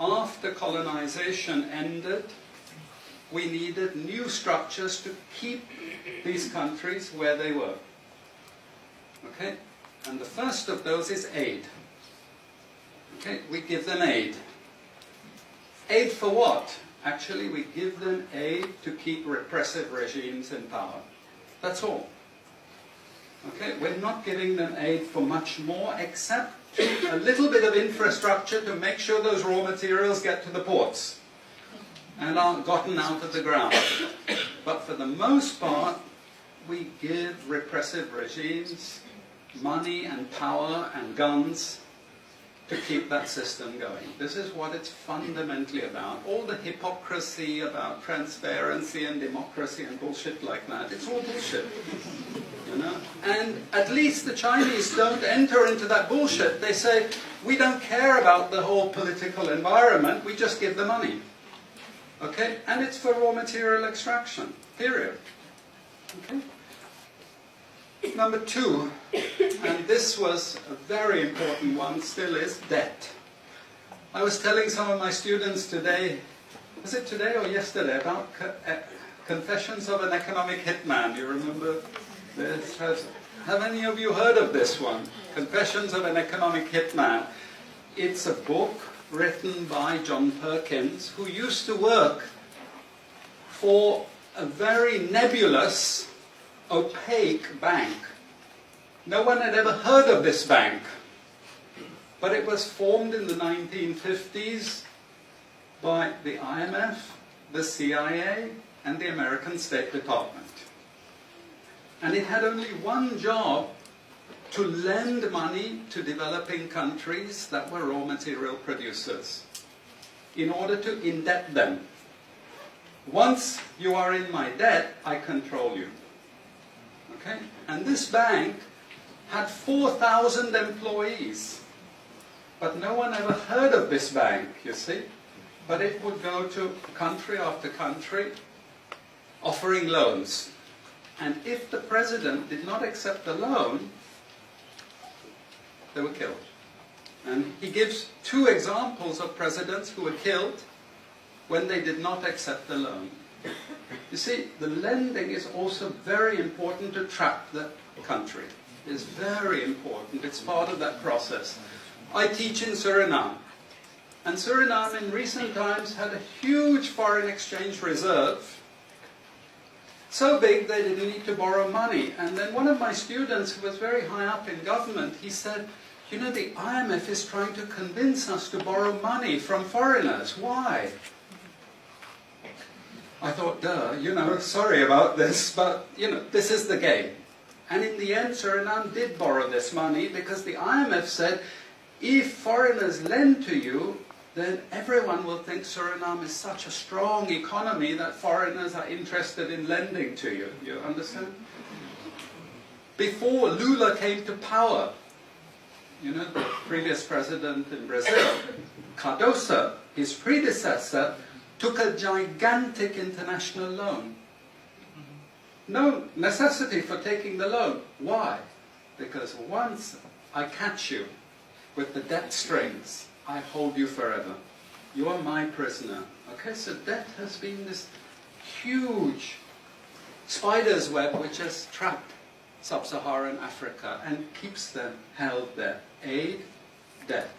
after colonization ended, we needed new structures to keep these countries where they were. Okay? And the first of those is aid. Okay? We give them aid. Aid for what? Actually, we give them aid to keep repressive regimes in power. That's all. Okay? We're not giving them aid for much more, except a little bit of infrastructure to make sure those raw materials get to the ports and are gotten out of the ground. But for the most part, we give repressive regimes money and power and guns to keep that system going. This is what it's fundamentally about. All the hypocrisy about transparency and democracy and bullshit like that, it's all bullshit. You know? And at least the Chinese don't enter into that bullshit. They say, we don't care about the whole political environment, we just give the money. Okay? And it's for raw material extraction, period. Okay? Number two, and this was a very important one, still is debt. I was telling some of my students today, was it today or yesterday, about Confessions of an Economic Hitman. Do you remember this? Have any of you heard of this one? Confessions of an Economic Hitman. It's a book written by John Perkins, who used to work for a very nebulous, opaque bank. No one had ever heard of this bank, but it was formed in the 1950s by the IMF, the CIA, and the American State Department. And it had only one job: to lend money to developing countries that were raw material producers in order to indebt them. Once you are in my debt, I control you. Okay? And this bank had 4,000 employees. But no one ever heard of this bank, you see. But it would go to country after country offering loans. And if the president did not accept the loan, they were killed. And he gives two examples of presidents who were killed when they did not accept the loan. You see, the lending is also very important to trap the country. It's very important. It's part of that process. I teach in Suriname. And Suriname in recent times had a huge foreign exchange reserve. So big they didn't need to borrow money. And then one of my students, who was very high up in government, he said, you know, the IMF is trying to convince us to borrow money from foreigners. Why? I thought, duh, you know, sorry about this, but, you know, this is the game. And in the end, Suriname did borrow this money because the IMF said, if foreigners lend to you, then everyone will think Suriname is such a strong economy that foreigners are interested in lending to you. You understand? Before Lula came to power, you know, the previous president in Brazil, Cardoso, his predecessor, took a gigantic international loan. No necessity for taking the loan. Why? Because once I catch you with the debt strings, I hold you forever. You are my prisoner. Okay, so debt has been this huge spider's web which has trapped sub-Saharan Africa and keeps them held there. Aid, debt.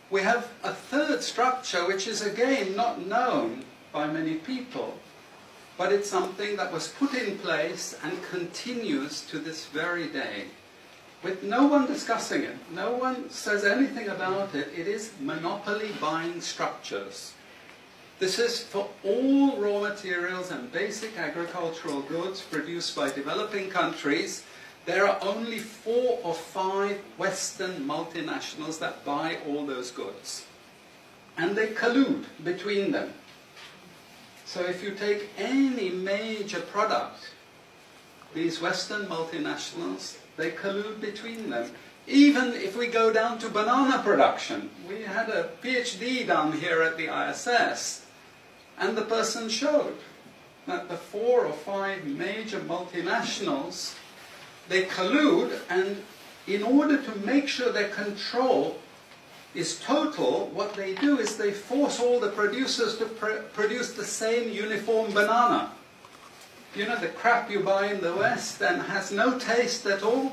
We have a third structure which is again not known by many people, but it's something that was put in place and continues to this very day, with no one discussing it. No one says anything about it. It is monopoly buying structures. This is for all raw materials and basic agricultural goods produced by developing countries. There are only 4 or 5 Western multinationals that buy all those goods. And they collude between them. So if you take any major product, these Western multinationals, they collude between them. Even if we go down to banana production, we had a PhD done here at the ISS, and the person showed that the 4 or 5 major multinationals, they collude, and in order to make sure they control is total, what they do is they force all the producers to produce the same uniform banana. You know, the crap you buy in the West and has no taste at all.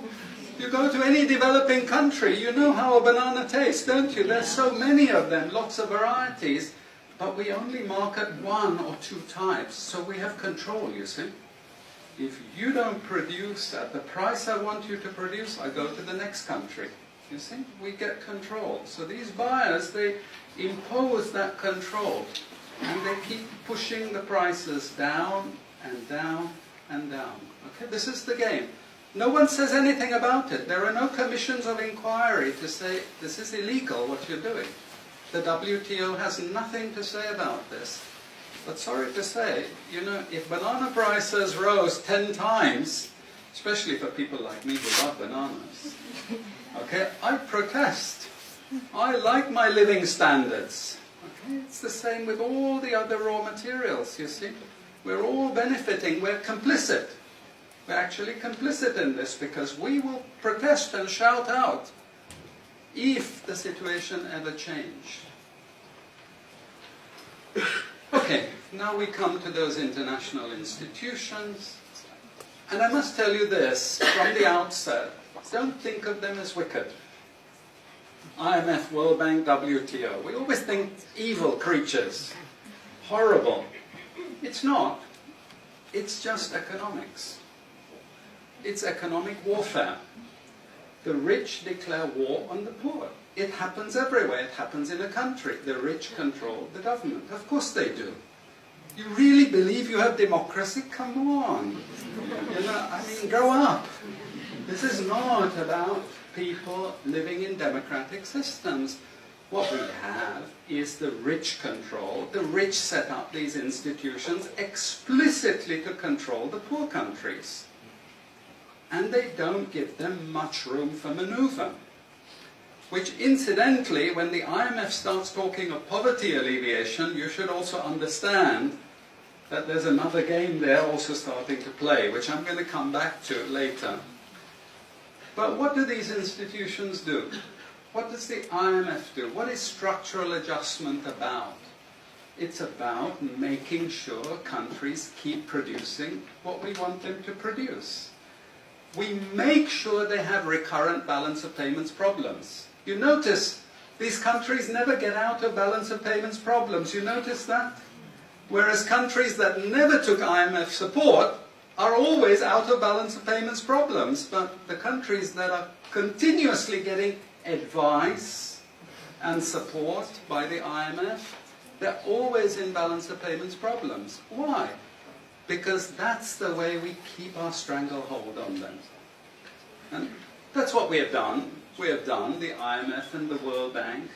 You go to any developing country, you know how a banana tastes, don't you? There's so many of them, lots of varieties, but we only market 1 or 2 types, so we have control, you see. If you don't produce at the price I want you to produce, I go to the next country. You see, we get control. So these buyers, they impose that control, and they keep pushing the prices down and down and down. Okay, this is the game. No one says anything about it. There are no commissions of inquiry to say, this is illegal, what you're doing. The WTO has nothing to say about this. But sorry to say, you know, if banana prices rose 10 times, especially for people like me who love bananas, okay, I protest. I like my living standards. Okay, it's the same with all the other raw materials, you see. We're all benefiting, we're complicit. We're actually complicit in this because we will protest and shout out if the situation ever changed. Okay, now we come to those international institutions. And I must tell you this from the outset, don't think of them as wicked. IMF, World Bank, WTO. We always think evil creatures, horrible. It's not. It's just economics. It's economic warfare. The rich declare war on the poor. It happens everywhere. It happens in a country. The rich control the government. Of course they do. You really believe you have democracy? Come on. You know, I mean, grow up. This is not about people living in democratic systems. What we have is the rich control. The rich set up these institutions explicitly to control the poor countries. And they don't give them much room for maneuver. Which incidentally, when the IMF starts talking of poverty alleviation, you should also understand that there's another game there also starting to play, which I'm going to come back to later. But what do these institutions do? What does the IMF do? What is structural adjustment about? It's about making sure countries keep producing what we want them to produce. We make sure they have recurrent balance of payments problems. You notice these countries never get out of balance of payments problems. You notice that? Whereas countries that never took IMF support are always out of balance of payments problems. But the countries that are continuously getting advice and support by the IMF, they're always in balance of payments problems. Why? Because that's the way we keep our stranglehold on them. And that's what we have done. We have done, the IMF and the World Bank.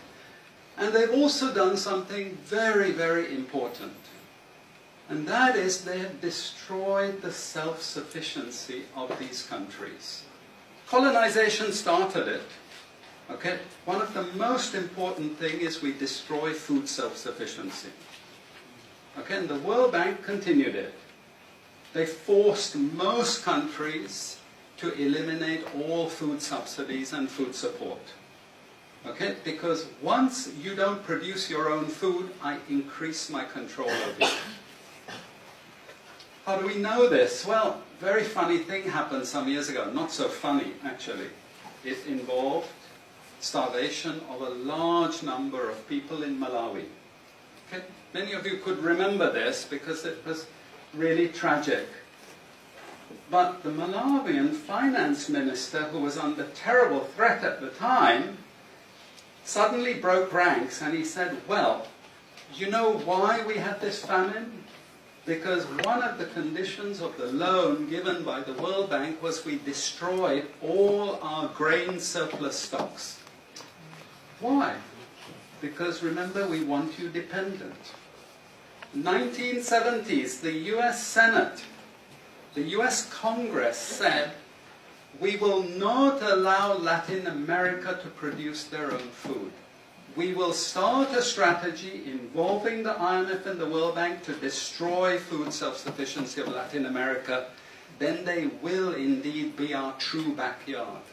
And they've also done something very, very important. And that is they have destroyed the self-sufficiency of these countries. Colonization started it. Okay? One of the most important things is we destroy food self-sufficiency. Okay? And the World Bank continued it. They forced most countries to eliminate all food subsidies and food support. Okay? Because once you don't produce your own food, I increase my control over you. How do we know this? Well, very funny thing happened some years ago. Not so funny, actually. It involved starvation of a large number of people in Malawi. Okay? Many of you could remember this because it was really tragic. But the Malawian finance minister, who was under terrible threat at the time, suddenly broke ranks and he said, well, you know why we had this famine? Because one of the conditions of the loan given by the World Bank was we destroyed all our grain surplus stocks. Why? Because remember, we want you dependent. 1970s, the US Senate, the US Congress said, we will not allow Latin America to produce their own food. We will start a strategy involving the IMF and the World Bank to destroy food self-sufficiency of Latin America. Then they will indeed be our true backyard.